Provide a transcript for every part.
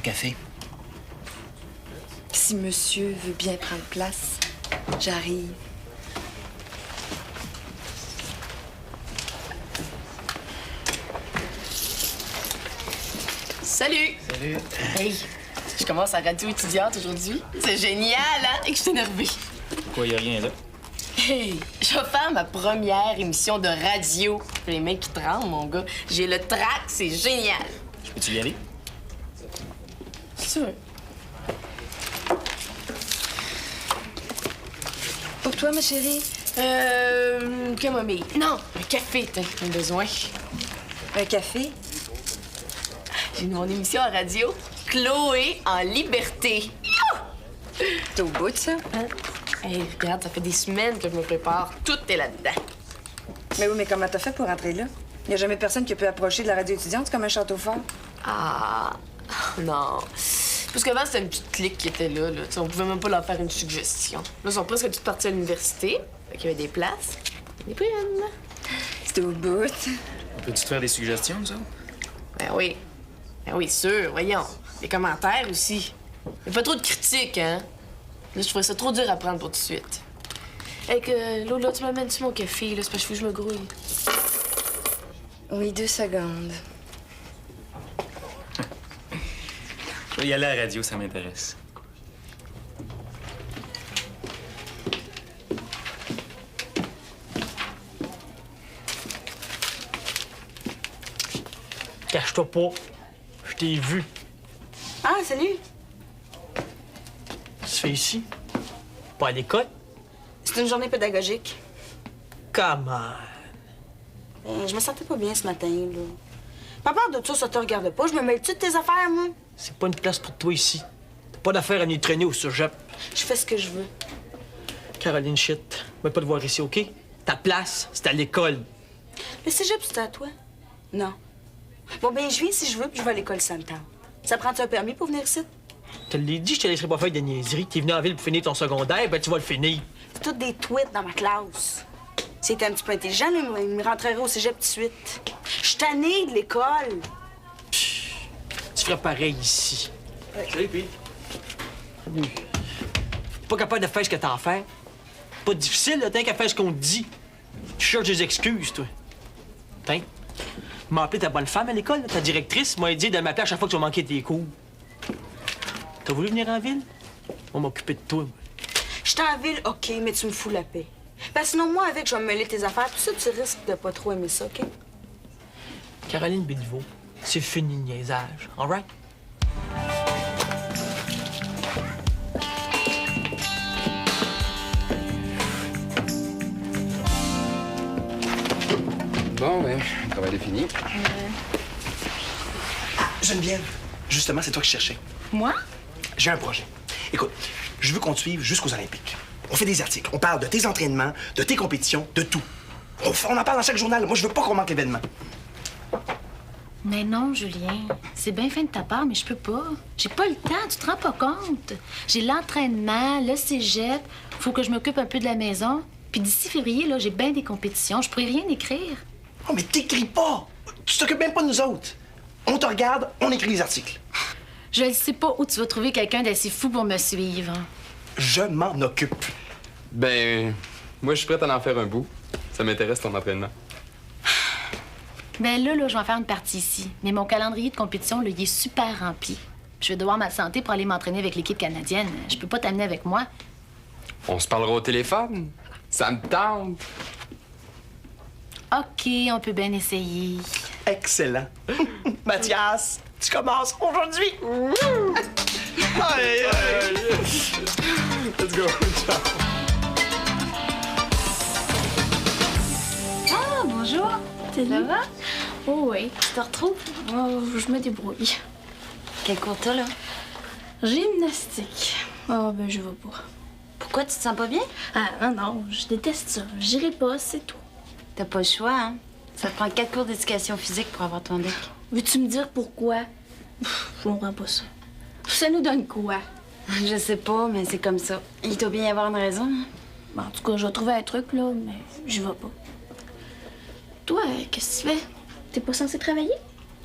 Un café? Si monsieur veut bien prendre place, j'arrive. Salut! Salut. Hey, je commence à radio étudiante aujourd'hui. C'est génial, hein? Et que je suis énervée. Pourquoi y a rien là? Hey, je vais faire ma première émission de radio. J'ai les mains qui tremblent, mon gars. J'ai le trac, c'est génial. Je peux-tu y aller? C'est sûr. Pour toi, ma chérie, Camomille. Non, un café, t'as besoin. un café? J'ai mon émission à radio, Chloé en liberté. T'es au bout de ça? Hein? Hey, regarde, ça fait des semaines que je me prépare. Tout est là-dedans. Mais oui, mais comment t'as fait pour rentrer là? Il n'y a jamais personne qui peut approcher de la radio étudiante comme un château fort. Ah, non. Parce qu'avant, c'était une petite clique qui était là. T'sais, on pouvait même pas leur faire une suggestion. Là, ils sont presque tous partis à l'université. Fait qu'il y avait des places. Des primes. C'était au bout. Peux-tu te faire des suggestions, nous autres? Ben oui. Ben oui, sûr, voyons. Des commentaires aussi. Mais pas trop de critiques, hein? Là, je trouvais ça trop dur à prendre pour tout de suite. Hey, que Lola, tu m'amènes-tu mon café, là? C'est parce que je me grouille. Oui, 2 secondes. Je vais y aller à la radio, ça m'intéresse. Cache-toi pas. Je t'ai vu. Ah, salut! Tu fais ici? Pas à l'école? C'est une journée pédagogique. Come on. Je me sentais pas bien ce matin, là. Pas peur de ça te regarde pas. Je me mêle-tu de tes affaires, moi? C'est pas une place pour toi ici. T'as pas d'affaire à venir traîner au cégep. Je fais ce que je veux. Caroline, shit. Va pas te voir ici, OK? Ta place, c'est à l'école. Le cégep, c'est à toi? Non. Bon, ben, je viens si je veux, puis je vais à l'école Sainte-Anne. Ça prend-tu un permis pour venir ici? Je te l'ai dit, je te laisserai pas faire de niaiseries. T'es venu en ville pour finir ton secondaire, ben tu vas le finir. C'est toutes des tweets dans ma classe. Si t'es un petit peu intelligent, là, il me rentrerait au cégep tout de suite. Je suis tannée de l'école. Tu ferais pareil ici. Salut, Pete. T'es pas capable de faire ce que t'as à faire. Pas difficile, là, t'as qu'à faire ce qu'on te dit. Tu cherches des excuses, toi. T'in. M'a appelé ta bonne femme à l'école, là, ta directrice m'a dit de m'appeler à chaque fois que tu vas manquer tes cours. T'as voulu venir en ville? On va m'occuper de toi. Je suis en ville, OK, mais tu me fous la paix. Parce que sinon, moi, avec, je vais me mêler tes affaires. Puis ça, tu risques de pas trop aimer ça, OK? Caroline Béliveau, c'est fini le niaisage, all right? Bon, ben, le travail est fini. Geneviève, justement, c'est toi que je cherchais. Moi? J'ai un projet. Écoute, je veux qu'on te suive jusqu'aux Olympiques. On fait des articles, on parle de tes entraînements, de tes compétitions, de tout. On en parle dans chaque journal. Moi, je veux pas qu'on manque l'événement. Mais non, Julien. C'est bien fin de ta part, mais je peux pas. J'ai pas le temps, tu te rends pas compte. J'ai l'entraînement, le cégep, faut que je m'occupe un peu de la maison. Puis d'ici février, là, j'ai bien des compétitions. Je pourrais rien écrire. Oh, mais t'écris pas! Tu t'occupes même pas de nous autres. On te regarde, on écrit les articles. Je ne sais pas où tu vas trouver quelqu'un d'assez fou pour me suivre. Je m'en occupe. Ben, moi, je suis prête à en faire un bout. Ça m'intéresse, ton entraînement. Ben là, je vais en faire une partie ici. Mais mon calendrier de compétition, là, il est super rempli. Je vais devoir m'absenter pour aller m'entraîner avec l'équipe canadienne. Je peux pas t'amener avec moi. On se parlera au téléphone. Ça me tente. OK, on peut bien essayer. Excellent. Mathias, tu commences aujourd'hui. Allez, let's go. Ah, bonjour. Ça va? Oh oui. Tu te retrouves? Oh, je me débrouille. Quel cours t'as, là? Gymnastique. Oh, ben, je vais pas. Pourquoi tu te sens pas bien? Ah, non, je déteste ça. J'irai pas, c'est tout. T'as pas le choix, hein? Ça te prend 4 cours d'éducation physique pour avoir ton deck. Veux-tu me dire pourquoi? Je comprends pas ça. Ça nous donne quoi? Je sais pas, mais c'est comme ça. Il doit bien y avoir une raison. Hein? Bon, en tout cas, je vais trouver un truc, là, mais j'y vais pas. Toi, qu'est-ce que tu fais? T'es pas censé travailler?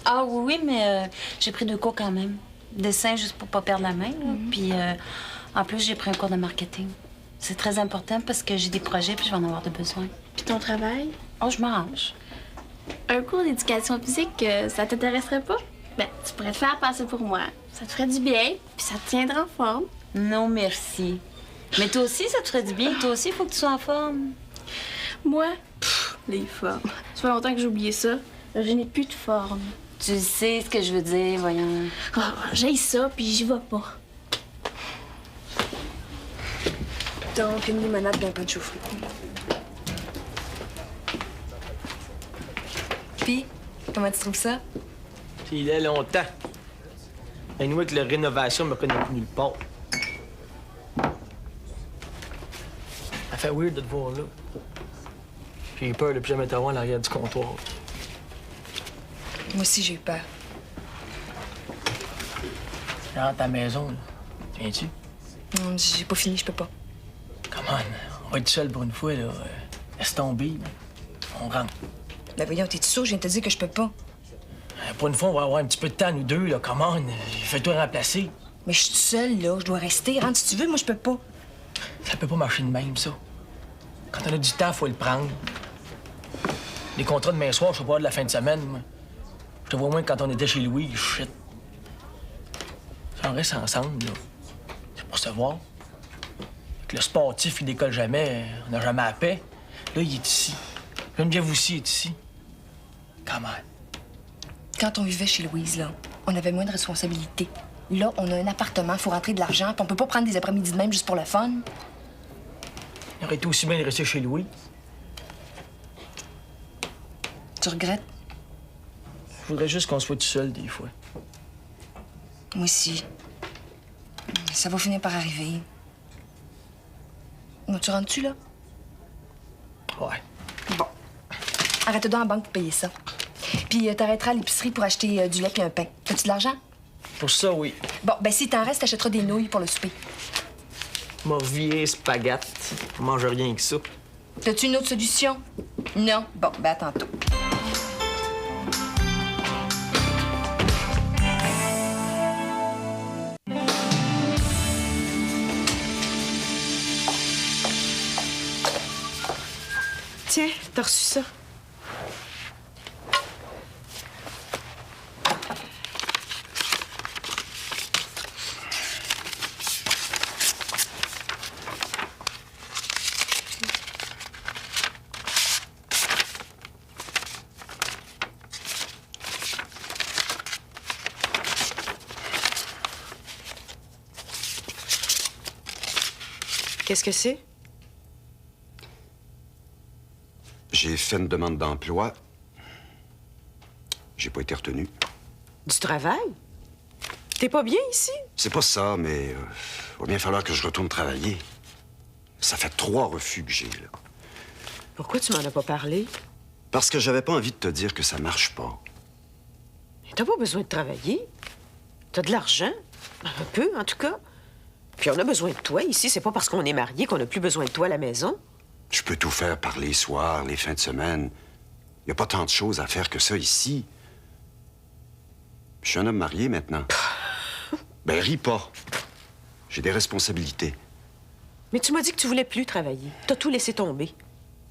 Ah oui, mais j'ai pris 2 cours quand même. dessin juste pour pas perdre la main. Là. Puis, en plus, j'ai pris un cours de marketing. C'est très important parce que j'ai des projets puis je vais en avoir de besoin. Puis ton travail? Oh, je m'arrange. Un cours d'éducation physique, ça t'intéresserait pas? Ben, tu pourrais te faire passer pour moi. Ça te ferait du bien, puis ça te tiendra en forme. Non, merci. Mais toi aussi, ça te ferait du bien. Toi aussi, il faut que tu sois en forme. Moi, les formes. Ça fait longtemps que j'ai oublié ça. Je n'ai plus de forme. Tu sais ce que je veux dire, voyons. Ah, j'ai ça, puis j'y vais pas. Donc, une limonade d'un pain de chou-fruits. Puis, comment tu trouves ça? Puis il y a longtemps. Et nous, avec la rénovation, me connaît plus nulle part. Ça fait weird de te voir là. J'ai eu peur de plus jamais t'avoir à l'arrière du comptoir. Moi aussi, j'ai eu peur. Je rentre à la maison, là. Viens-tu? Non, j'ai pas fini, je peux pas. Come on, on va être seul pour une fois, là. Laisse tomber, là. On rentre. Ben voyons, t'es-tu sûr? Je viens de te dire que je peux pas. Pour une fois, on va avoir un petit peu de temps, nous deux, là. Come on, fais-toi remplacer. Mais je suis toute seule, là. Je dois rester. Rentre si tu veux, moi, je peux pas. Ça peut pas marcher de même, ça. Quand on a du temps, faut le prendre. Les contrats de demain soir, je sais pas de la fin de semaine, moi. Je te vois moins que quand on était chez Louis, shit. Si on reste ensemble, là, c'est pour se voir. Avec le sportif, il décolle jamais, on n'a jamais la paix. Là, il est ici. Geneviève aussi est ici. Come on. Quand on vivait chez Louise, là, on avait moins de responsabilités. Là, on a un appartement, faut rentrer de l'argent, puis on peut pas prendre des après-midi de même juste pour le fun. Il aurait été aussi bien de rester chez Louis. Tu regrettes? Je voudrais juste qu'on soit tout seul des fois. Moi aussi. Ça va finir par arriver. Bon, tu rentres-tu, là? Ouais. Bon. Arrête-toi dans la banque pour payer ça. Puis t'arrêteras à l'épicerie pour acheter du lait et un pain. As-tu de l'argent? Pour ça, oui. Bon, ben si t'en reste, t'achèteras des nouilles pour le souper. Morvier, spaghetti. On mange rien que ça. T'as-tu une autre solution? Non? Bon, ben à tantôt. Tiens, t'as reçu ça. Qu'est-ce que c'est? J'ai fait une demande d'emploi. J'ai pas été retenu. Du travail? T'es pas bien ici? C'est pas ça, mais va bien falloir que je retourne travailler. Ça fait 3 refus que j'ai, là. Pourquoi tu m'en as pas parlé? Parce que j'avais pas envie de te dire que ça marche pas. T'as pas besoin de travailler. T'as de l'argent. Un peu, en tout cas. Puis on a besoin de toi ici. C'est pas parce qu'on est mariés qu'on a plus besoin de toi à la maison. Je peux tout faire par les soirs, les fins de semaine. Il y a pas tant de choses à faire que ça ici. Je suis un homme marié maintenant. Ben, ris pas. J'ai des responsabilités. Mais tu m'as dit que tu voulais plus travailler. T'as tout laissé tomber.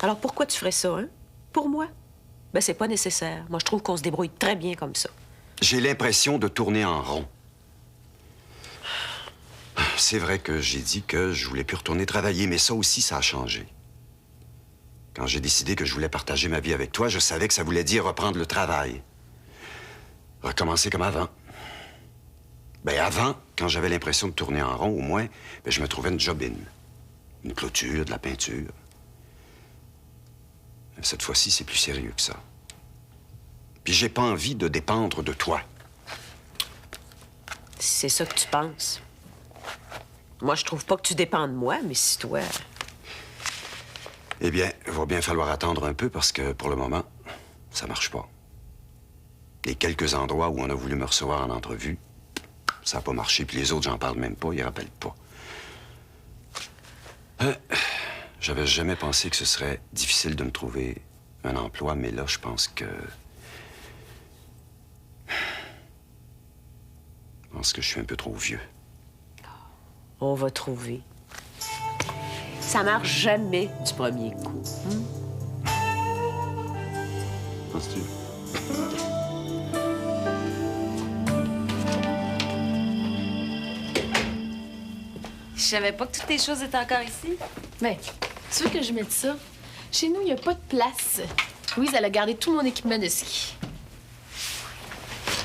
Alors pourquoi tu ferais ça, hein? Pour moi? Ben, c'est pas nécessaire. Moi, je trouve qu'on se débrouille très bien comme ça. J'ai l'impression de tourner en rond. C'est vrai que j'ai dit que je voulais plus retourner travailler, mais ça aussi, ça a changé. Quand j'ai décidé que je voulais partager ma vie avec toi, je savais que ça voulait dire reprendre le travail. Recommencer comme avant. Ben avant, quand j'avais l'impression de tourner en rond, au moins, ben, je me trouvais une job-in. Une clôture, de la peinture. Cette fois-ci, c'est plus sérieux que ça. Puis j'ai pas envie de dépendre de toi. C'est ça que tu penses. Moi, je trouve pas que tu dépends de moi, mais si toi... Eh bien, il va bien falloir attendre un peu parce que, pour le moment, ça marche pas. Les quelques endroits où on a voulu me recevoir en entrevue, ça n'a pas marché. Puis les autres, j'en parle même pas, ils rappellent pas. J'avais jamais pensé que ce serait difficile de me trouver un emploi, mais là, je pense que pense que je suis un peu trop vieux. On va trouver. Ça marche jamais du premier coup. Penses-tu? Je savais pas que toutes tes choses étaient encore ici. Ben, tu veux que je mette ça? Chez nous, il n'y a pas de place. Louise, elle a gardé tout mon équipement de ski.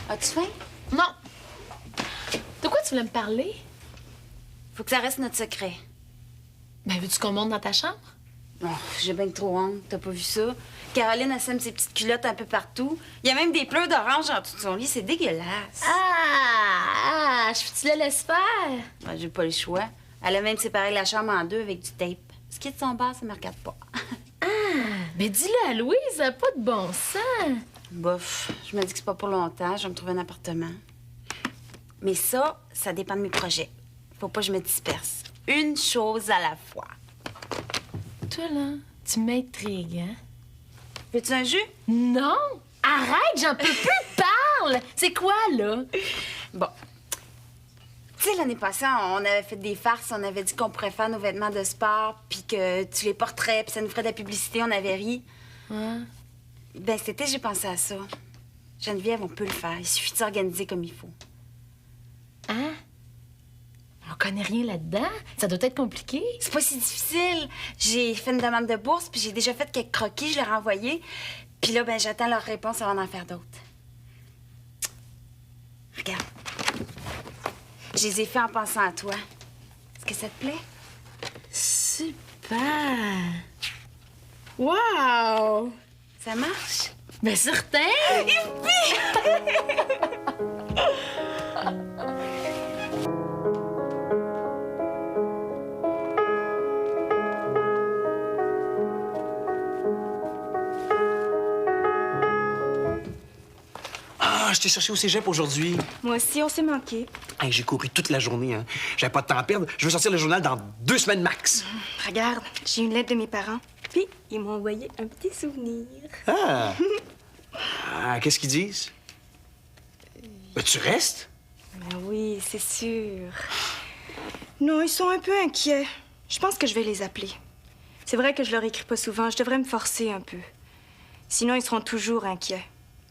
As-tu faim? Non. De quoi tu voulais me parler? Faut que ça reste notre secret. Ben, veux-tu qu'on monte dans ta chambre? Oh, j'ai bien trop honte. T'as pas vu ça? Caroline, elle sème ses petites culottes un peu partout. Il y a même des pleurs d'orange en dessous de son lit. C'est dégueulasse. Je te laisse faire. Ben, j'ai pas le choix. Elle a même séparé la chambre en deux avec du tape. Ce qui est de son bar, ça me regarde pas. Mais dis-le à Louise, elle a pas de bon sens. Bof, je me dis que c'est pas pour longtemps. Je vais me trouver un appartement. Mais ça dépend de mes projets. Faut pas que je me disperse. Une chose à la fois. Toi, là, tu m'intrigues, hein? Veux-tu un jus? Non! Arrête, j'en peux plus! Parle! C'est quoi, là? Bon. Tu sais, l'année passée, on avait fait des farces. On avait dit qu'on pourrait faire nos vêtements de sport, puis que tu les porterais, puis ça nous ferait de la publicité. On avait ri. Ouais. Ben, cet été, j'ai pensé à ça. Geneviève, on peut le faire. Il suffit de s'organiser comme il faut. Hein? On connaît rien là-dedans. Ça doit être compliqué. C'est pas si difficile. J'ai fait une demande de bourse, puis j'ai déjà fait quelques croquis, je les ai renvoyés. Puis là, ben, j'attends leur réponse avant d'en faire d'autres. Regarde. Je les ai fait en pensant à toi. Est-ce que ça te plaît? Super! Wow! Ça marche? Ben, certain! Ah, je t'ai cherché au cégep aujourd'hui. Moi aussi, on s'est manqué. Hey, j'ai couru toute la journée, hein. J'avais pas de temps à perdre. Je veux sortir le journal dans 2 semaines max. Regarde, j'ai une lettre de mes parents. Puis, ils m'ont envoyé un petit souvenir. Ah! Qu'est-ce qu'ils disent? Ben, tu restes? Ben oui, c'est sûr. Non, ils sont un peu inquiets. Je pense que je vais les appeler. C'est vrai que je leur écris pas souvent. Je devrais me forcer un peu. Sinon, ils seront toujours inquiets.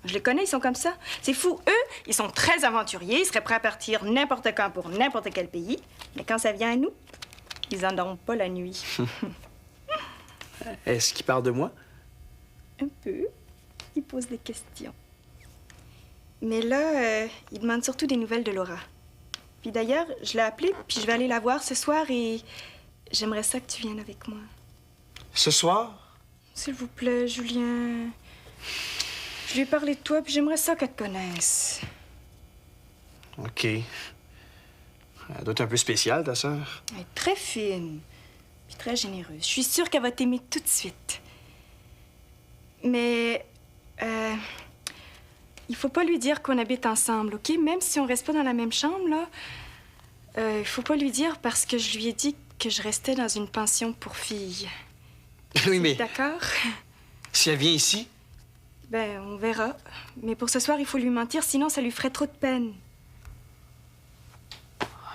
Je les connais, ils sont comme ça. C'est fou. Eux, ils sont très aventuriers. Ils seraient prêts à partir n'importe quand pour n'importe quel pays. Mais quand ça vient à nous, ils en dorment pas la nuit. Est-ce qu'ils parlent de moi? Un peu. Ils posent des questions. Mais là, ils demandent surtout des nouvelles de Laura. Puis d'ailleurs, je l'ai appelée, puis je vais aller la voir ce soir et j'aimerais ça que tu viennes avec moi. Ce soir? S'il vous plaît, Julien. Je lui ai parlé de toi, puis j'aimerais ça qu'elle te connaisse. OK. Elle doit être un peu spéciale, ta sœur. Elle est très fine, puis très généreuse. Je suis sûre qu'elle va t'aimer tout de suite. Mais, il faut pas lui dire qu'on habite ensemble, OK? Même si on reste pas dans la même chambre, là, il faut pas lui dire parce que je lui ai dit que je restais dans une pension pour filles. Oui, mais D'accord? si elle vient ici, Ben, on verra. Mais pour ce soir, il faut lui mentir, sinon ça lui ferait trop de peine.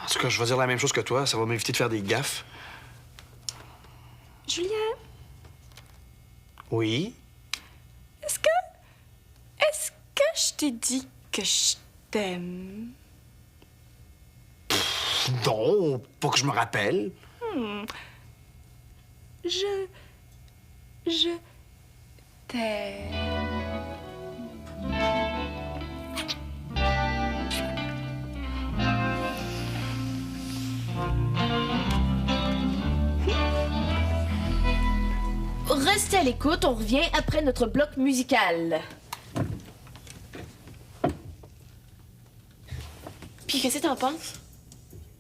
en tout cas, je vais dire la même chose que toi. Ça va m'éviter de faire des gaffes. Julien, Oui? est-ce que je t'ai dit que je t'aime? Non, pas que je me rappelle. Je t'aime. Restez à l'écoute, on revient après notre bloc musical. Puis qu'est-ce que t'en penses?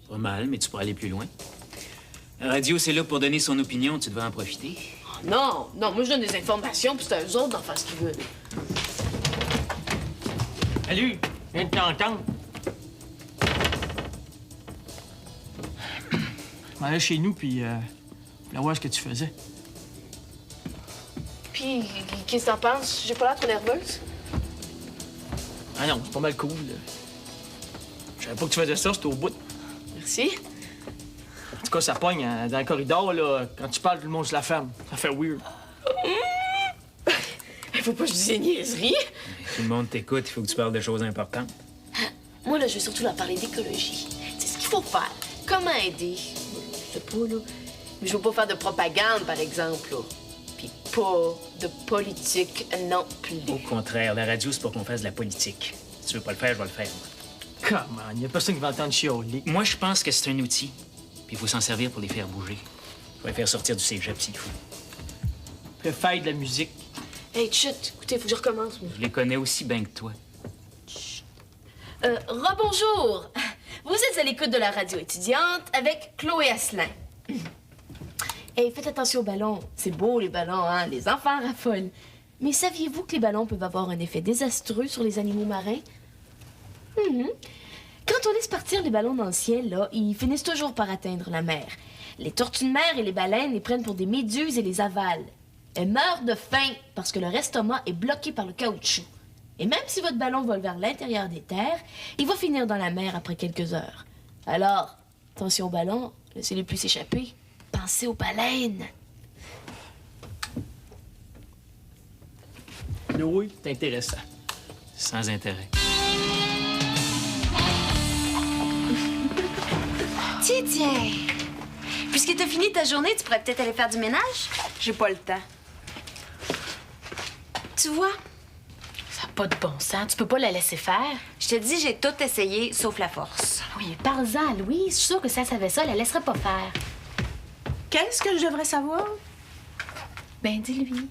Pas mal, mais tu pourrais aller plus loin. La radio, c'est là pour donner son opinion, tu devrais en profiter. Non, moi je donne des informations, puis c'est à eux autres d'en faire ce qu'ils veulent. Salut, je viens de t'entendre. Je m'en allais chez nous, puis je voulais voir ce que tu faisais. Puis, qu'est-ce que t'en penses? J'ai pas l'air trop nerveuse? Ah non, c'est pas mal cool. Je Je savais pas que tu faisais ça, c'était au bout. Merci. En tout cas, ça pogne dans le corridor, là. Quand tu parles, tout le monde se la ferme. Ça fait weird. Faut pas que je dise des niaiseries. Tout le monde t'écoute, il faut que tu parles de choses importantes. Moi, là, je vais surtout leur parler d'écologie. C'est ce qu'il faut faire. Comment aider? Je sais pas, là. Mais je veux pas faire de propagande, par exemple, là. Puis pas de politique non plus. Au contraire, la radio, c'est pour qu'on fasse de la politique. Si tu veux pas le faire, je vais le faire, moi. Come on, y a personne qui va entendre chialer. Moi, je pense que c'est un outil. Puis il faut s'en servir pour les faire bouger. Faut les faire sortir du cégep s'il faut. Faire de la musique. Hey, chut! Écoutez, faut que je recommence, moi. Je les connais aussi bien que toi. Rebonjour! Vous êtes à l'écoute de la radio étudiante avec Chloé Asselin. Hey, faites attention aux ballons. C'est beau, les ballons, hein? Les enfants raffolent. Mais saviez-vous que les ballons peuvent avoir un effet désastreux sur les animaux marins? Quand on laisse partir les ballons dans le ciel, là, ils finissent toujours par atteindre la mer. Les tortues de mer et les baleines les prennent pour des méduses et les avalent. Elles meurent de faim parce que leur estomac est bloqué par le caoutchouc. Et même si votre ballon vole vers l'intérieur des terres, il va finir dans la mer après quelques heures. Alors, attention aux ballons, laissez-les plus s'échapper. Pensez aux baleines. Oui, c'est intéressant. Sans intérêt. Tiens. Puisque t'as fini ta journée, tu pourrais peut-être aller faire du ménage? J'ai pas le temps. Tu vois, Ça n'a pas de bon sens. Tu peux pas la laisser faire. je te dis, j'ai tout essayé, sauf la force. Oui, parle-en à Louise. Je suis sûre que si elle savait ça, elle la laisserait pas faire. Qu'est-ce que je devrais savoir? Ben, dis-lui.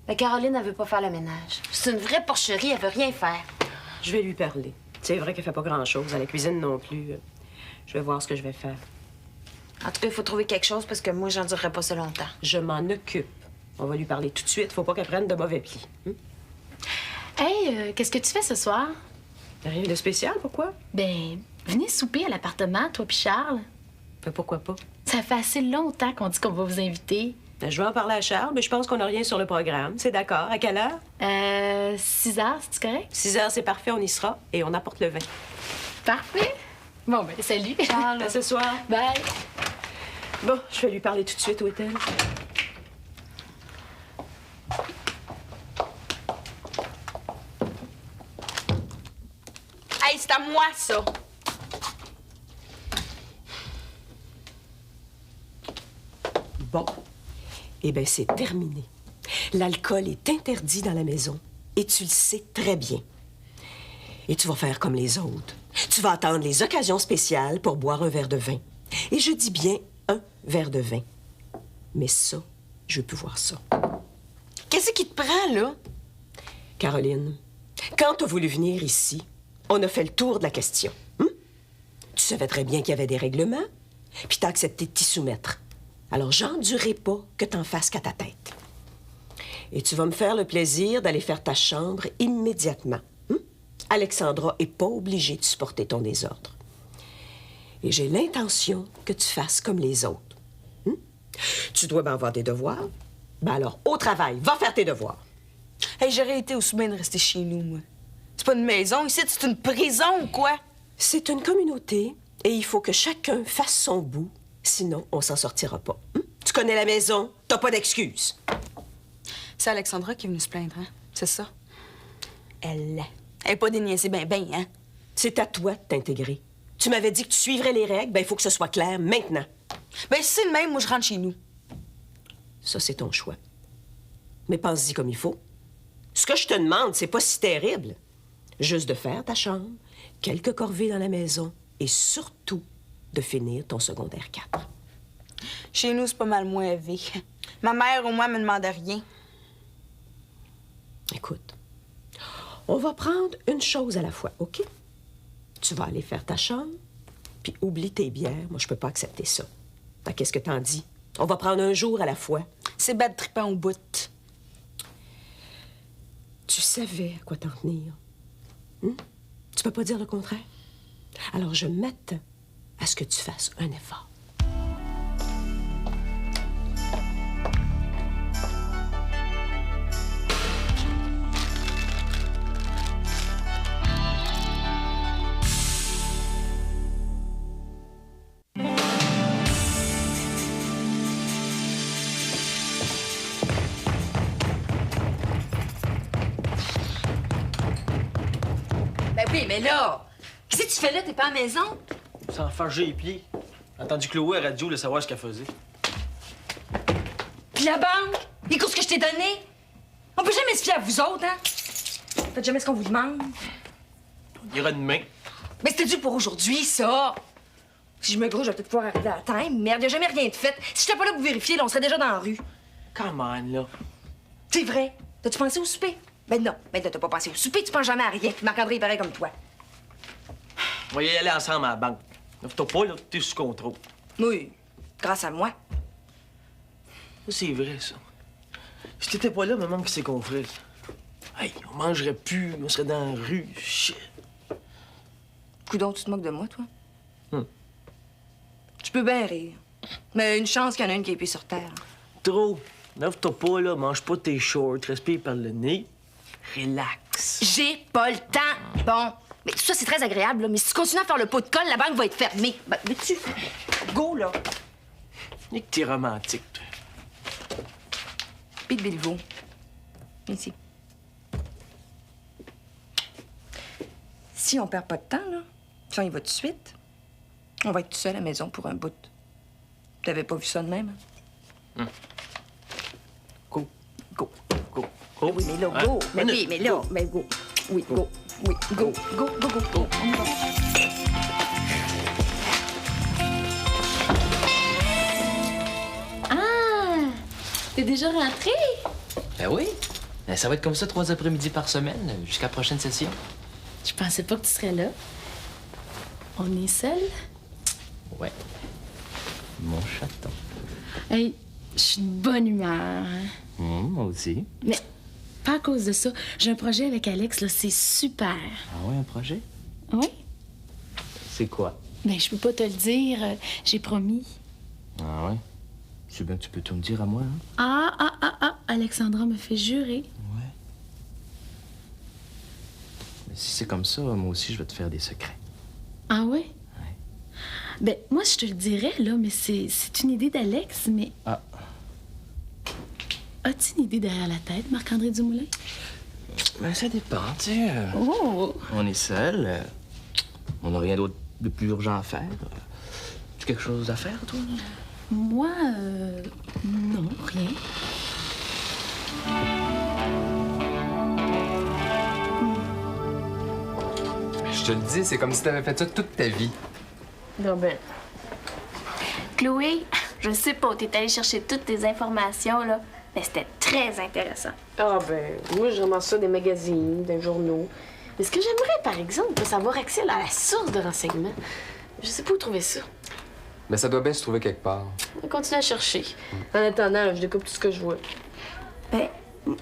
La Caroline, elle veut pas faire le ménage. C'est une vraie porcherie, elle veut rien faire. Je vais lui parler. C'est vrai qu'elle fait pas grand-chose. À la cuisine non plus. Je vais voir ce que je vais faire. En tout cas, il faut trouver quelque chose parce que moi, j'endurerai pas ça longtemps. Je m'en occupe. On va lui parler tout de suite. Faut pas qu'elle prenne de mauvais plis. Hey, qu'est-ce que tu fais ce soir? Rien de spécial, pourquoi? Ben, venez souper à l'appartement, toi puis Charles. Pourquoi pas? Ça fait assez longtemps qu'on dit qu'on va vous inviter. Je vais en parler à Charles, mais je pense qu'on n'a rien sur le programme. C'est d'accord. À quelle heure? 6 heures, c'est correct? 6 heures, c'est parfait. On y sera. Et on apporte le vin. Parfait. Bon, ben, salut. Charles. À ce soir. Bye. Bon, je vais lui parler tout de suite, où est-elle? Hey, c'est à moi, ça! Bon. Eh bien, c'est terminé. L'alcool est interdit dans la maison. Et tu le sais très bien. Et tu vas faire comme les autres. Tu vas attendre les occasions spéciales pour boire un verre de vin. Et je dis bien un verre de vin. Mais ça, je veux plus voir ça. Qu'est-ce qui te prend, là? Caroline, quand tu as voulu venir ici, on a fait le tour de la question. Tu savais très bien qu'il y avait des règlements, puis t'as accepté de t'y soumettre. Alors, j'endurerai pas que t'en fasses qu'à ta tête. Et tu vas me faire le plaisir d'aller faire ta chambre immédiatement. Alexandra est pas obligée de supporter ton désordre. Et j'ai l'intention que tu fasses comme les autres. Tu dois bien avoir des devoirs. Ben alors, au travail, va faire tes devoirs. Hey, j'aurais été aussi bien de rester chez nous, moi. C'est pas une maison ici, c'est une prison ou quoi? C'est une communauté et il faut que chacun fasse son bout. Sinon, on s'en sortira pas. Tu connais la maison, t'as pas d'excuses. C'est Alexandra qui est venue se plaindre, hein? C'est ça? Elle est pas déniaisée ben, hein? C'est à toi de t'intégrer. Tu m'avais dit que tu suivrais les règles, ben il faut que ce soit clair maintenant. Ben, si c'est le même, moi, je rentre chez nous. Ça, c'est ton choix. Mais pense-y comme il faut. Ce que je te demande, c'est pas si terrible. Juste de faire ta chambre, quelques corvées dans la maison et surtout de finir ton secondaire 4. Chez nous, c'est pas mal moins élevé. Ma mère, au moins, me demande rien. Écoute, on va prendre une chose à la fois, OK? Tu vas aller faire ta chambre, puis oublie tes bières. Moi, je peux pas accepter ça. Qu'est-ce que t'en dis? On va prendre un jour à la fois. C'est bad trippant au bout. Tu savais à quoi t'en tenir. Tu peux pas dire le contraire. Alors, je m'attends à ce que tu fasses un effort. Ben là, qu'est-ce que tu fais là? T'es pas à la maison? Sans farger les pieds. Entendu Chloé à la radio, de savoir ce qu'elle faisait. Puis la banque? Les courses que je t'ai données? On peut jamais se fier à vous autres, hein? Faites jamais ce qu'on vous demande. On ira demain. Mais c'était dû pour aujourd'hui, ça! Si je me gros, je vais peut-être pouvoir arriver à temps. Merde, y'a jamais rien de fait. Si j'étais pas là pour vérifier, là, on serait déjà dans la rue. Come on, là. C'est vrai. T'as-tu pensé au souper? Ben non. Ben là, t'as pas pensé au souper, tu penses jamais à rien. Marc-André est pareil comme toi. On va y aller ensemble à la banque. Lève-toi pas, là, t'es sous contrôle. Oui, grâce à moi. Ça, c'est vrai, ça. Si t'étais pas là, me manque ses confrères. Hey, on mangerait plus, on serait dans la rue. Shit. Coudon, tu te moques de moi, toi? Tu peux bien rire. Mais une chance qu'il y en a une qui est pieds sur terre. Trop. Lève-toi pas, là, mange pas tes shorts, respire par le nez. Relax. J'ai pas le temps. Bon. Mais tout ça, c'est très agréable, là. Mais si tu continues à faire le pot de colle, la banque va être fermée. Ben, veux-tu? Go, là. Et que t'es romantique, toi. Pete Béliveau. Ici. Si on perd pas de temps, là, si on y va tout de suite, on va être tout seul à la maison pour un bout. T'avais pas vu ça de même, hein? Go. Go. Go. Go. Oui, mais là, go. Mais oui, mais là, mais go. Oui, go. Oui, go. Go, go, go, go. On y va. Ah! T'es déjà rentré? Ben oui. Ben, ça va être comme ça 3 après-midi par semaine, jusqu'à la prochaine session. Je pensais pas que tu serais là. On est seuls? Ouais. Mon chaton. Hey, je suis de bonne humeur. Moi aussi. Mais pas à cause de ça. J'ai un projet avec Alex, là, c'est super. Ah ouais, un projet? Oui? C'est quoi? Ben, je peux pas te le dire. J'ai promis. Ah ouais? C'est bien que tu peux tout me dire à moi, hein? Ah! Alexandra me fait jurer. Ouais. Mais si c'est comme ça, moi aussi, je vais te faire des secrets. Ah ouais? Ben, moi, je te le dirais, là, mais c'est une idée d'Alex, mais... Ah. As-tu une idée derrière la tête, Marc-André Dumoulin? Ben, ça dépend, tu sais. Oh! On est seul. On n'a rien d'autre de plus urgent à faire. Tu as quelque chose à faire, toi? Moi, non, rien. Je te le dis, c'est comme si t'avais fait ça toute ta vie. Non, ben. Chloé, je sais pas où t'es allée chercher toutes tes informations, là, mais c'était très intéressant. Ah, ben, moi, je ramasse ça des magazines, des journaux. Mais ce que j'aimerais, par exemple, c'est avoir accès à la source de renseignements. Je sais pas où trouver ça. Mais ça doit bien se trouver quelque part. On continue à chercher. En attendant, je découpe tout ce que je vois. Ben,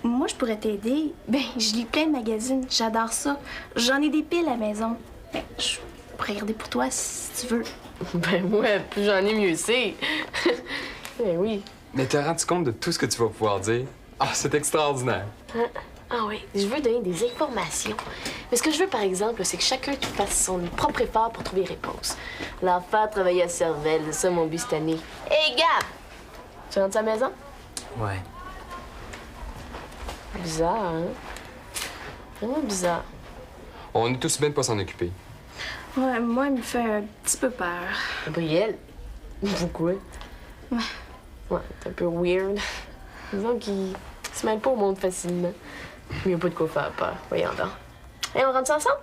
moi, je pourrais t'aider. Ben, je lis plein de magazines. J'adore ça. J'en ai des piles à la maison. Ben, je pourrais regarder pour toi si tu veux. Ben, ouais, plus j'en ai, mieux c'est. Ben oui. Mais te rends-tu compte de tout ce que tu vas pouvoir dire? Ah, c'est extraordinaire. Ah oui, je veux donner des informations. Mais ce que je veux, par exemple, c'est que chacun fasse son propre effort pour trouver les réponses. L'enfant travailler à cervelle, c'est ça mon but cette année. Hey, Gab! Tu rentres à la maison? Ouais. Bizarre, hein? Vraiment bizarre. On est tous bien de pas s'en occuper. Ouais, moi, il me fait un petit peu peur. Gabriel? Pourquoi? Ouais. Ouais, c'est un peu weird. Disons qu'il se mêle pas au monde facilement. Mais il n'y a pas de quoi faire peur. Voyons donc. Hey, on rentre ça ensemble?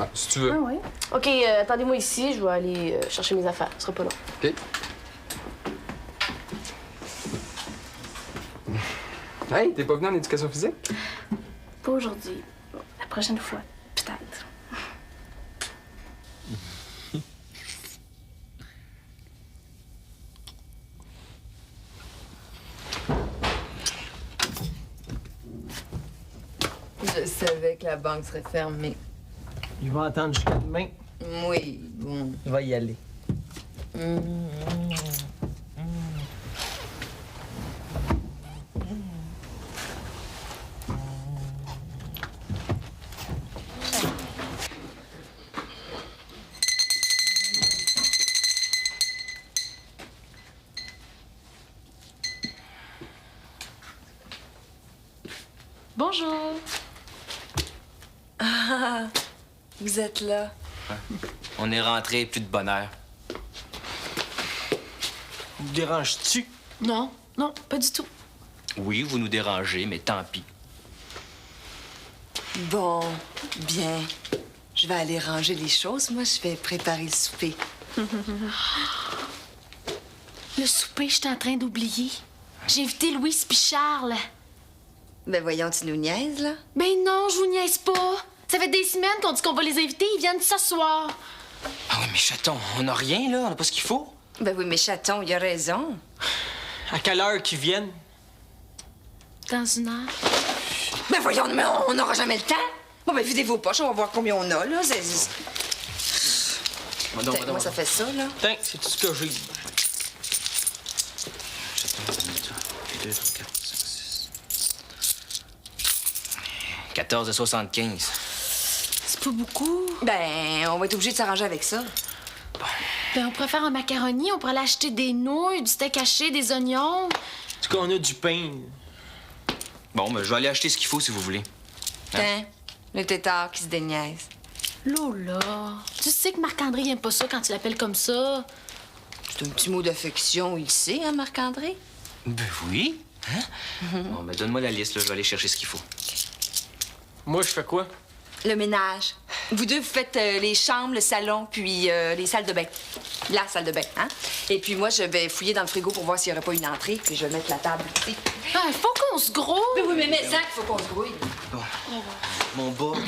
Ah, si tu veux. Ah oui. OK, attendez-moi ici. Je vais aller chercher mes affaires. Ce sera pas long. OK. Hey, t'es pas venu en éducation physique? Pas aujourd'hui. La prochaine fois, peut-être. Je savais que la banque serait fermée. Il va attendre jusqu'à demain. Oui, bon. Il va y aller. Bonjour. Ah! Vous êtes là. On est rentré, plus de bonheur. Vous déranges-tu? Non, non, pas du tout. Oui, vous nous dérangez, mais tant pis. Bon, bien. Je vais aller ranger les choses. Moi, je vais préparer le souper. Le souper, j'étais en train d'oublier. J'ai invité Louise puis Charles. Ben voyons, tu nous niaises, là? Ben non, je vous niaise pas. Ça fait des semaines qu'on dit qu'on va les inviter, ils viennent ce soir. Ah oui, mais chaton, on n'a rien, là. On n'a pas ce qu'il faut. Ben oui, mais chaton, il a raison. À quelle heure qu'ils viennent? Dans une heure. Ben voyons, mais on n'aura jamais le temps. Bon, ben videz vos poches, on va voir combien on a, là. Moi, ça fait ça, là. Tiens, c'est tout ce que j'ai. 14,75. C'est pas beaucoup. Ben, on va être obligé de s'arranger avec ça. Ben, on pourrait faire un macaroni, on pourrait aller acheter des nouilles, du steak haché, des oignons. En tout cas, on a du pain. Bon, ben, je vais aller acheter ce qu'il faut si vous voulez. Tiens, le tétard qui se déniaise. Lola, tu sais que Marc-André aime pas ça quand tu l'appelles comme ça. C'est un petit mot d'affection, il sait, hein, Marc-André? Ben oui. Hein? Bon, ben, donne-moi la liste, là. Je vais aller chercher ce qu'il faut. Moi, je fais quoi? Le ménage. Vous deux, vous faites les chambres, le salon, puis les salles de bain. La salle de bain, hein? Et puis moi, je vais fouiller dans le frigo pour voir s'il n'y aurait pas une entrée, puis je vais mettre la table ici. Ah, il faut qu'on se grouille. Mais oui, mais ça, il faut qu'on se grouille. Bon. Mon bas.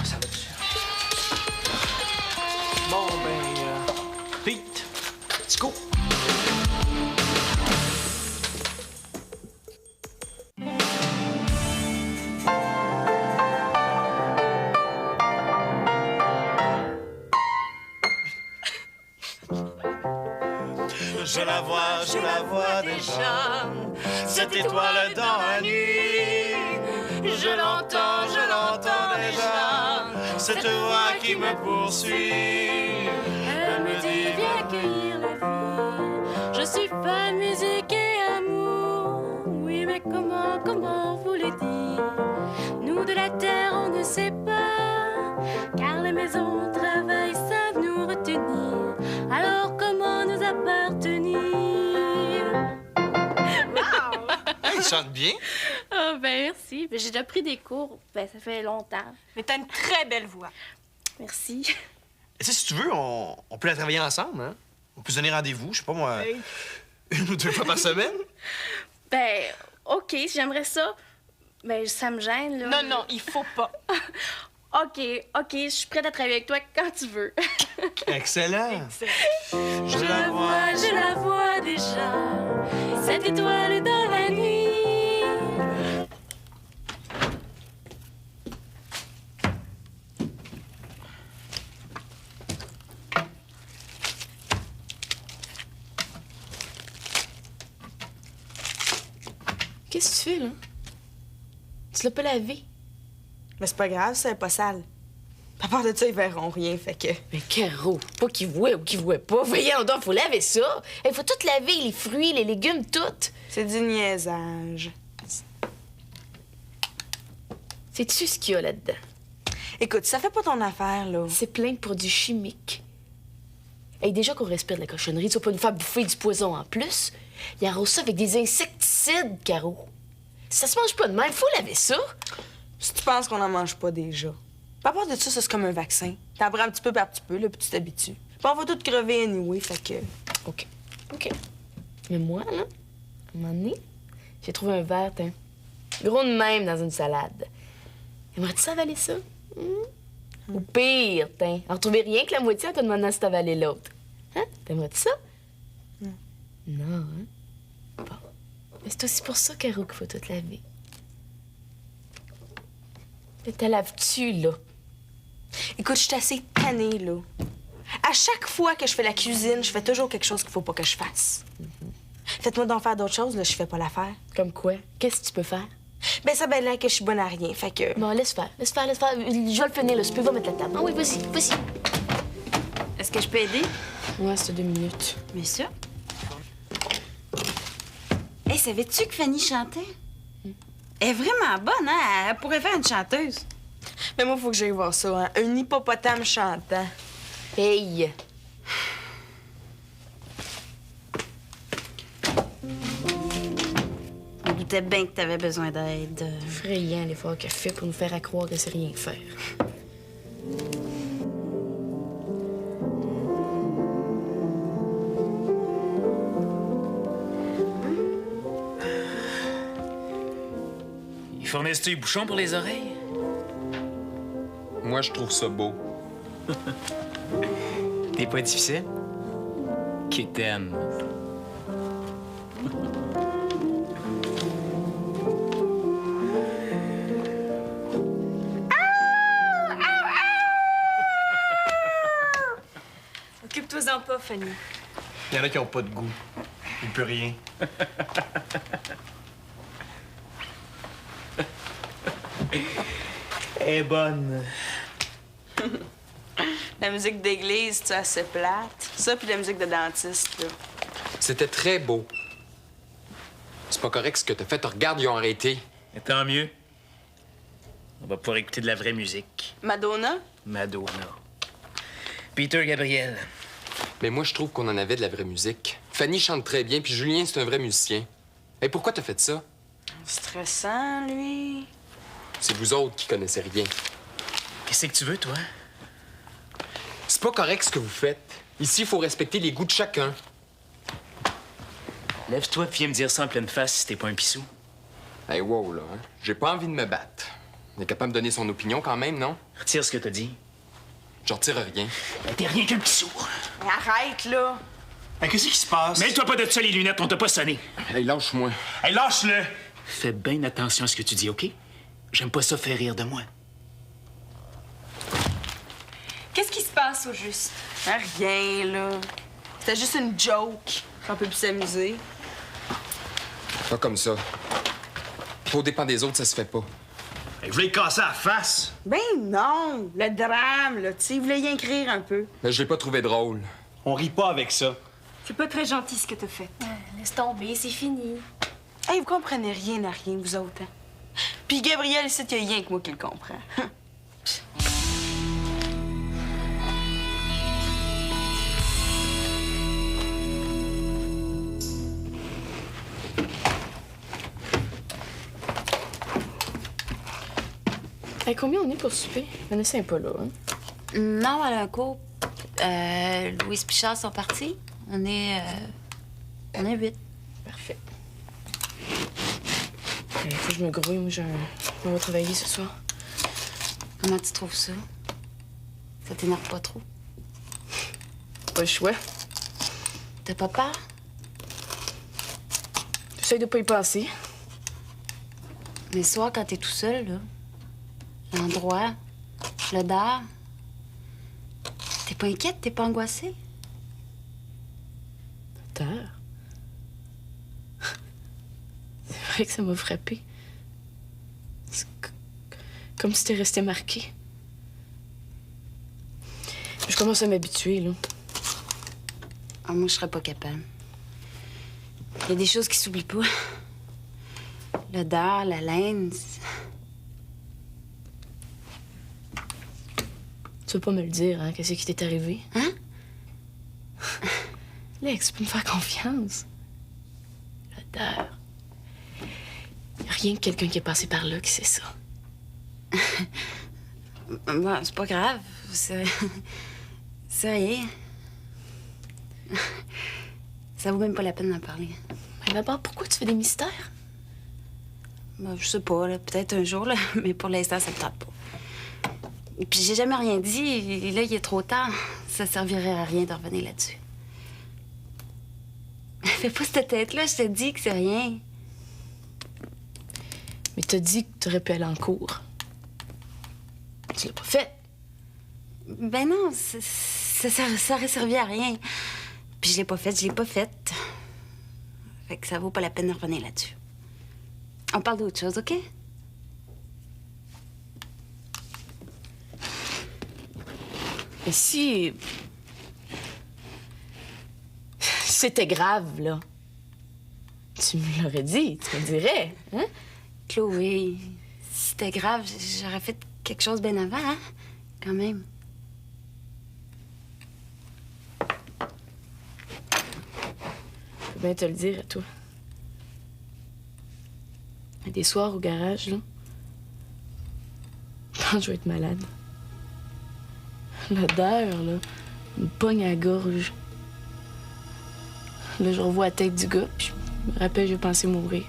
Ça va dessus. Bon, ben, Pete, let's go. Je la vois déjà, cette étoile dans la nuit. Je l'entends déjà, cette voix qui me poursuit. Elle me dit viens cueillir la vie. Je suis fan, musique et amour. Oui, mais comment vous le dire? Nous de la terre, on ne sait pas, car les maisons, travail savent nous retenir. Alors comment nous appartenir? Tu chantes bien. Oh, ben merci. Ben, j'ai déjà pris des cours. Ben, ça fait longtemps. Mais t'as une très belle voix. Merci. Et si tu veux, on peut la travailler ensemble, hein? On peut se donner rendez-vous, je sais pas moi, une ou deux fois par semaine. Ben, OK, j'aimerais ça. Ben, ça me gêne, là. Non, il faut pas. OK, je suis prête à travailler avec toi quand tu veux. Excellent. Je la vois déjà, cette étoile dans la nuit. Qu'est-ce que tu fais, là? Tu l'as pas lavé? Mais c'est pas grave, ça, elle est pas sale. À part de ça, ils verront rien, fait que... Mais Caro, pas qu'ils voient ou qu'ils voient pas. Voyons donc, faut laver ça. Il faut tout laver, les fruits, les légumes, tout. C'est du niaisage. Sais-tu ce qu'il y a là-dedans? Écoute, ça fait pas ton affaire, là. C'est plein de produits chimiques. Et déjà qu'on respire de la cochonnerie, tu vas pas nous faire bouffer du poison en plus. Il arrose ça avec des insecticides, Caro. Ça se mange pas de même, faut laver ça. Si tu penses qu'on en mange pas déjà. À part de ça, c'est comme un vaccin. T'en prends un petit peu par petit peu, là, puis tu t'habitues. Puis on va tout crever anyway, fait que... OK. Mais moi, là, à un moment donné, j'ai trouvé un verre, t'in, gros de même dans une salade. Aimerais-tu ça avaler ça? Ou pire, t'in, en retrouver rien que la moitié en te demandant si t'avalais l'autre. Hein? T'aimerais-tu ça? Non, hein? Bon. Mais c'est aussi pour ça, Caro, qu'il faut tout laver. Mais t'as laves-tu, là? Écoute, je suis assez tannée, là. À chaque fois que je fais la cuisine, je fais toujours quelque chose qu'il faut pas que je fasse. Faites-moi donc faire d'autres choses, là, je fais pas l'affaire. Comme quoi? Qu'est-ce que tu peux faire? Ben, ça ben là que je suis bonne à rien, fait que... Bon, laisse faire. Je vais le finir, là. Si tu peux, va mettre la table. Ah oui, vas-y. Est-ce que je peux aider? Ouais, c'est 2 minutes. Bien sûr. Hey, savais-tu que Fanny chantait? Elle est vraiment bonne, hein? Elle pourrait faire une chanteuse. Mais moi, faut que j'aille voir ça, hein. Un hippopotame chantant. Hey! On doutait bien que t'avais besoin d'aide. Effrayant l'effort qu'elle fait pour nous faire à croire qu'elle sait rien faire. Ils fournissent-tu les bouchons pour les oreilles? Moi, je trouve ça beau. T'es pas difficile? Qui t'aime? Occupe-toi-en pas, Fanny. Il y en a qui ont pas de goût. Il peut rien. Elle est bonne. La musique d'église, tu assez plate. Ça, puis la musique de dentiste, là. C'était très beau. C'est pas correct ce que t'as fait. Regarde, ils ont arrêté. Et tant mieux. On va pouvoir écouter de la vraie musique. Madonna? Madonna. Peter Gabriel. Mais moi, je trouve qu'on en avait de la vraie musique. Fanny chante très bien, puis Julien, c'est un vrai musicien. Et pourquoi t'as fait ça? Stressant, lui. C'est vous autres qui connaissez rien. Qu'est-ce que tu veux, toi? C'est pas correct ce que vous faites. Ici, il faut respecter les goûts de chacun. Lève-toi puis viens me dire ça en pleine face si t'es pas un pissou. Hey, wow, là, hein? J'ai pas envie de me battre. On est capable de donner son opinion quand même, non? Retire ce que t'as dit. Je retire rien. T'es rien qu'un pissou. Arrête, là. Qu'est-ce qui se passe? Mêle-toi pas de ça, les lunettes, on t'a pas sonné. Hey, lâche-moi. Hey, lâche-le! Fais bien attention à ce que tu dis, OK? J'aime pas ça faire rire de moi. Qu'est-ce qui se passe au juste? Rien, là. C'était juste une joke. On peut plus s'amuser. Pas comme ça. Faut dépendre des autres, ça se fait pas. Je voulais casser la face. Ben non! Le drame, là, tu sais, il voulait rien écrire un peu. Mais je l'ai pas trouvé drôle. On rit pas avec ça. C'est pas très gentil ce que t'as fait. Laisse tomber, c'est fini. Hey, vous comprenez rien à rien, vous autres, hein? Puis Gabriel, ici, il y a rien que moi qui le comprend. Hey, combien on est pour souper? Vanessa n'est pas là, hein? Non, elle a un cours. Louise Pichard sont partis. On est 8. Parfait. Il faut que je me grouille. Moi, on va travailler ce soir. Comment tu trouves ça? Ça t'énerve pas trop? Pas le choix. T'as pas peur? J'essaie de pas y passer. Les soirs, quand t'es tout seul, là, l'endroit, l'odeur, t'es pas inquiète, t'es pas angoissée? L'odeur? C'est vrai que ça m'a frappé. C'est comme si t'es resté marqué. Je commence à m'habituer, là. Ah, moi, je serais pas capable. Il y a des choses qui s'oublient pas. L'odeur, la laine. Tu veux pas me le dire, hein? Qu'est-ce qui t'est arrivé? Hein? Lex, tu peux me faire confiance. L'odeur. Y a rien que quelqu'un qui est passé par là qui sait ça. Bon, c'est pas grave. C'est rien. Ça vaut même pas la peine d'en parler. Mais d'abord, pourquoi tu fais des mystères? Ben, je sais pas, là. Peut-être un jour, là. Mais pour l'instant, ça me tente pas. Et puis j'ai jamais rien dit. Et là, il est trop tard. Ça servirait à rien de revenir là-dessus. Fais pas cette tête-là. Je te dis que c'est rien. Mais t'as dit que t'aurais pu aller en cours. Tu l'as pas fait. Ben non, ça aurait servi à rien. Puis je l'ai pas faite. Fait que ça vaut pas la peine de revenir là-dessus. On parle d'autre chose, OK? Mais si c'était grave, là, tu me l'aurais dit, tu me dirais, hein? Chloé, si c'était grave, j'aurais fait quelque chose bien avant, hein? Quand même. Je peux bien te le dire à toi. Il y a des soirs au garage, là. Je pense que je vais être malade. L'odeur, là, me pogne à la gorge. Là, je revois la tête du gars, puis je me rappelle, j'ai pensé mourir.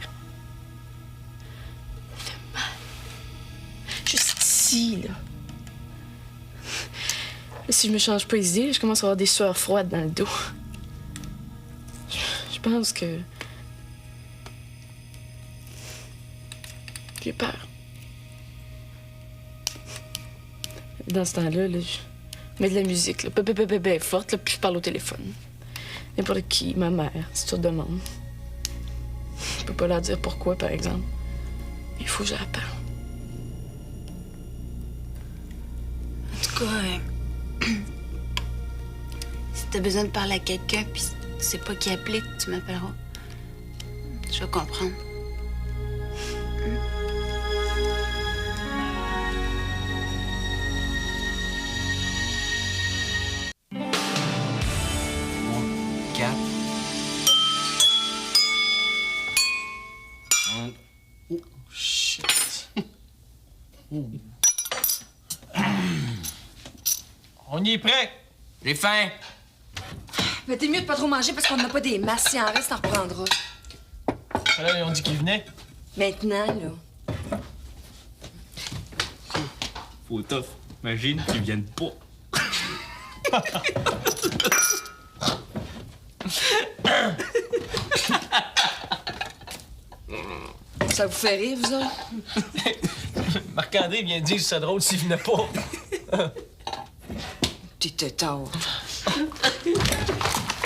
Ça fait mal. Juste ici, là. Si je me change pas les idées, je commence à avoir des sueurs froides dans le dos. Je pense que... j'ai peur. Dans ce temps-là, là, je mets de la musique, là, forte, là, puis je parle au téléphone. N'importe qui, ma mère, si tu demandes. Je peux pas leur dire pourquoi, par exemple. Il faut que je la parle. En tout cas, si t'as besoin de parler à quelqu'un, puis tu sais pas qui appeler, tu m'appelleras. Je vais comprendre. Oh, shit. On y est prêt. J'ai faim. Mais t'es mieux de pas trop manger parce qu'on n'a pas des masses. S'il en reste, t'en reprendras. Là, on dit qu'il venait. Maintenant, là. Faut tough. Imagine qu'ils viennent pas. Ça vous fait rire, vous autres? Marc-André vient de dire que c'est drôle s'il venait pas. T'étais tard.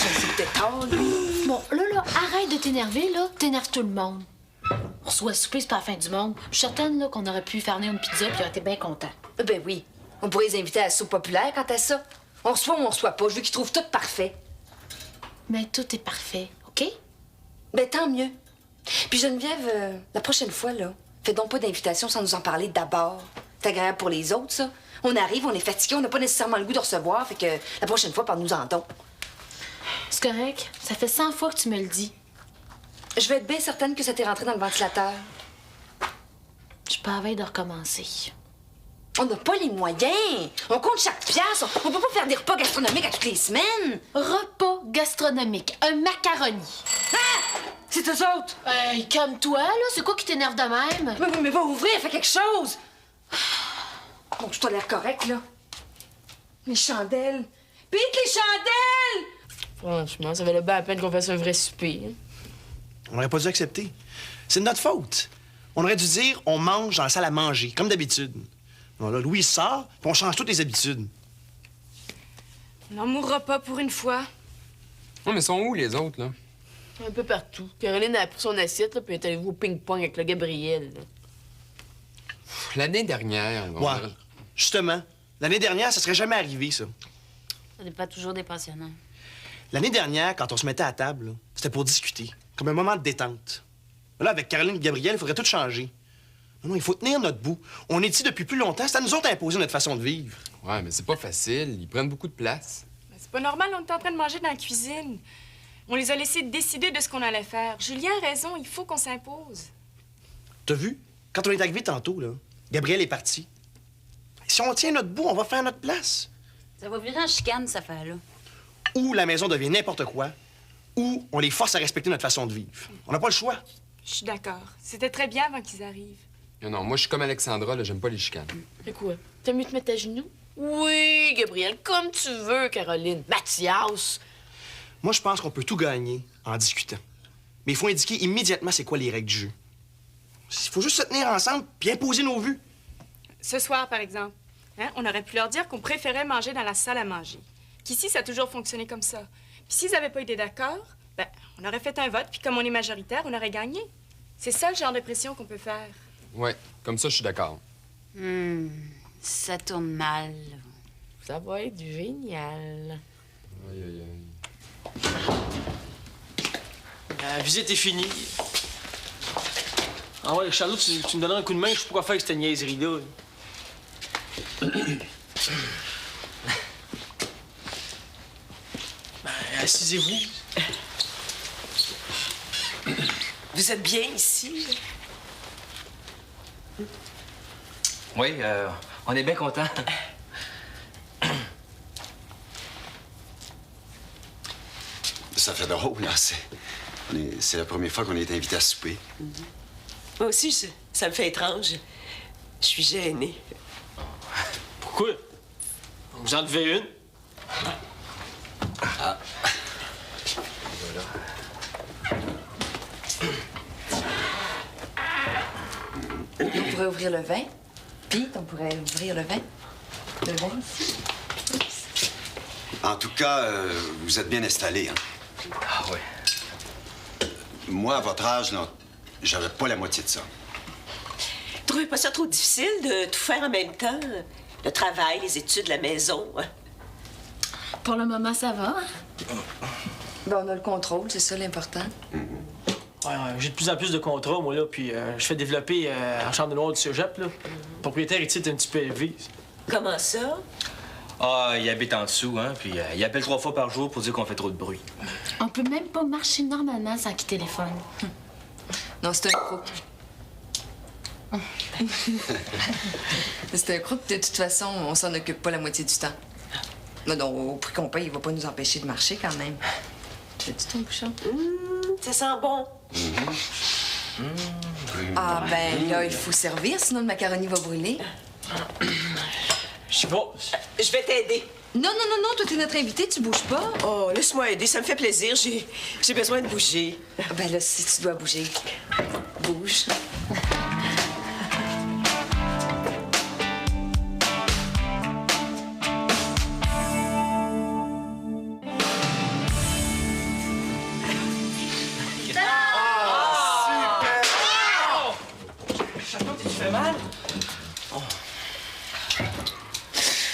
C'était tard, lui. Bon, là, arrête de t'énerver, là. T'énerves tout le monde. On reçoit souper, c'est pas la fin du monde. Je suis certaine, là, qu'on aurait pu faire venir une pizza puis on était bien contents. Ben oui. On pourrait les inviter à la soupe populaire quant à ça. On reçoit ou on reçoit pas. Je veux qu'ils trouvent tout parfait. Mais tout est parfait, OK? Ben tant mieux. Puis Geneviève, la prochaine fois, là, fais donc pas d'invitation sans nous en parler d'abord. C'est agréable pour les autres, ça. On arrive, on est fatigué, on n'a pas nécessairement le goût de recevoir, fait que la prochaine fois, parle-nous-en donc. C'est correct. Ça fait 100 fois que tu me le dis. Je vais être bien certaine que ça t'est rentré dans le ventilateur. Je suis pas à veille de recommencer. On n'a pas les moyens. On compte chaque pièce. On peut pas faire des repas gastronomiques à toutes les semaines. Repas gastronomique. Un macaroni. Ah! C'est eux autres. Hey, calme-toi, là. C'est quoi qui t'énerve de même? Mais va ouvrir, fais quelque chose. Bon, je dois l'air correct, là. Les chandelles. Pique les chandelles! Franchement, ça valait bien la peine qu'on fasse un vrai souper. Hein? On n'aurait pas dû accepter. C'est de notre faute. On aurait dû dire on mange dans la salle à manger, comme d'habitude. Bon, là, Louise sort, puis on change toutes les habitudes. On n'en mourra pas pour une fois. Oh, mais sont où, les autres, là? Un peu partout. Caroline a pris son assiette, là, puis elle est allée jouer au ping-pong avec le Gabriel. Là. L'année dernière... Ouais, justement. L'année dernière, ça serait jamais arrivé, ça. Ça n'est pas toujours des passionnants. L'année dernière, quand on se mettait à table, là, c'était pour discuter, comme un moment de détente. Là, avec Caroline et Gabriel, il faudrait tout changer. Non, il faut tenir notre bout. On est ici depuis plus longtemps. C'est à nous autres d'imposer notre façon de vivre. Ouais, mais c'est pas facile. Ils prennent beaucoup de place. C'est pas normal, on est en train de manger dans la cuisine. On les a laissés décider de ce qu'on allait faire. Julien a raison, il faut qu'on s'impose. T'as vu? Quand on est arrivé tantôt, là, Gabriel est parti. Si on tient notre bout, on va faire notre place. Ça va virer en chicane, cette affaire-là. Ou la maison devient n'importe quoi, ou on les force à respecter notre façon de vivre. On n'a pas le choix. Je suis d'accord. C'était très bien avant qu'ils arrivent. Non, moi, je suis comme Alexandra, là, j'aime pas les chicanes. Et quoi? T'as mieux te mettre à genoux? Oui, Gabriel, comme tu veux, Caroline. Mathias! Moi, je pense qu'on peut tout gagner en discutant. Mais il faut indiquer immédiatement c'est quoi les règles du jeu. Il faut juste se tenir ensemble puis imposer nos vues. Ce soir, par exemple, hein, on aurait pu leur dire qu'on préférait manger dans la salle à manger. Qu'ici, ça a toujours fonctionné comme ça. Puis s'ils n'avaient pas été d'accord, ben, on aurait fait un vote, puis comme on est majoritaire, on aurait gagné. C'est ça le genre de pression qu'on peut faire. Ouais, comme ça, je suis d'accord. Ça tourne mal. Ça va être génial. Aïe, aïe, aïe. La visite est finie. Ah ouais, Charlot, tu me donneras un coup de main, je sais pas quoi faire avec cette niaiserie-là. Ben, assisez-vous. Vous êtes bien ici? Oui, on est bien contents. Ça fait drôle, là. C'est la première fois qu'on est invité à souper. Moi aussi, ça me fait étrange. Je suis gênée. Pourquoi? Vous en devez une? Ah. On pourrait ouvrir le vin. Pete, on pourrait ouvrir le vin. Le vin ici. En tout cas, vous êtes bien installés, hein? Ah ouais. Moi, à votre âge, là, j'avais pas la moitié de ça. Trouvez pas ça trop difficile de tout faire en même temps? Le travail, les études, la maison. Hein? Pour le moment, ça va. Ben, on a le contrôle, c'est ça l'important. Ouais, j'ai de plus en plus de contrats, moi, là, puis je fais développer en chambre de noir du cégep, là. Le propriétaire ici est un petit peu élevé. Comment ça? Ah, il habite en dessous, hein, puis il appelle 3 fois par jour pour dire qu'on fait trop de bruit. On peut même pas marcher normalement sans qu'il téléphone. Non, c'est un crook. C'est un crook, de toute façon, on s'en occupe pas la moitié du temps. Non, non, au prix qu'on paye, il va pas nous empêcher de marcher quand même. Fais-tu ton bouchon? Ça sent bon. Ah, ben là, il faut servir, sinon le macaroni va brûler. Je sais pas. Je vais t'aider. Non, non, non, non, toi, t'es notre invité, tu bouges pas. Oh, laisse-moi aider, ça me fait plaisir. J'ai besoin de bouger. Ah, ben là, si tu dois bouger, bouge. Tu fais mal?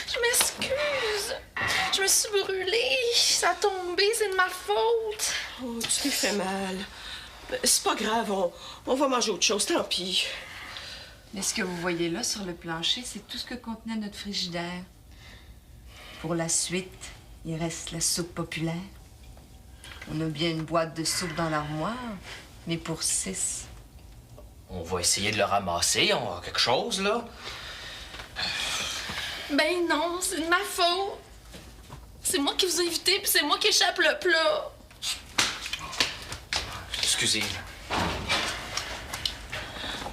Je m'excuse. Je me suis brûlée. Ça a tombé, c'est de ma faute. Oh, tu t'es fait mal. C'est pas grave, on va manger autre chose, tant pis. Mais ce que vous voyez là sur le plancher, c'est tout ce que contenait notre frigidaire. Pour la suite, il reste la soupe populaire. On a bien une boîte de soupe dans l'armoire, mais pour 6. On va essayer de le ramasser, on a quelque chose, là. Ben non, c'est de ma faute. C'est moi qui vous ai invité, puis c'est moi qui échappe le plat. Excusez.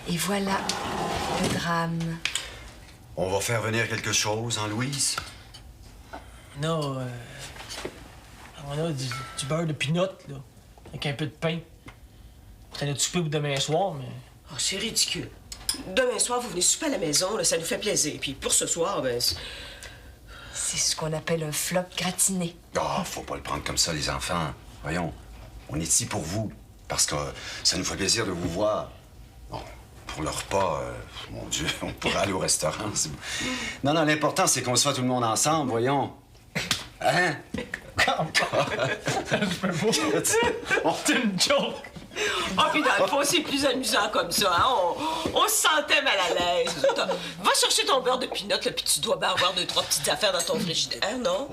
Et voilà le drame. On va faire venir quelque chose, hein, Louise? Non, on a du beurre de pinot, là, avec un peu de pain. C'est notre souper pour demain soir, mais... Oh, c'est ridicule. Demain soir, vous venez souper à la maison, là, ça nous fait plaisir. Puis pour ce soir, ben... C'est ce qu'on appelle un flop gratiné. Ah, faut pas le prendre comme ça, les enfants. Voyons, on est ici pour vous, parce que ça nous fait plaisir de vous voir. Bon, pour le repas, mon Dieu, on pourrait aller au restaurant. Non, non, l'important, c'est qu'on soit tout le monde ensemble, voyons. Hein? Je peux pas. C'est une joke. Ah, puis dans le fond, c'est plus amusant comme ça, hein? On se sentait mal à l'aise. Va chercher ton beurre de pinot, là, puis tu dois bien avoir 2-3 petites affaires dans ton frigidaire, non?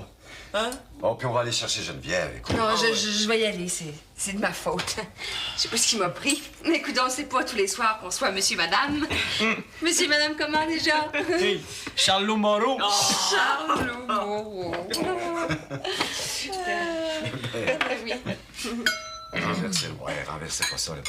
Hein? Oh, puis on va aller chercher Geneviève, écoute. Non, je vais y aller, c'est de ma faute. Je sais pas ce qui m'a pris. Mais écoute, on sait pas tous les soirs qu'on soit monsieur, madame. Monsieur et madame comment déjà? Hey, Charlot Moreau. Charlot Moreau. Oui. Renversez pas ça, là.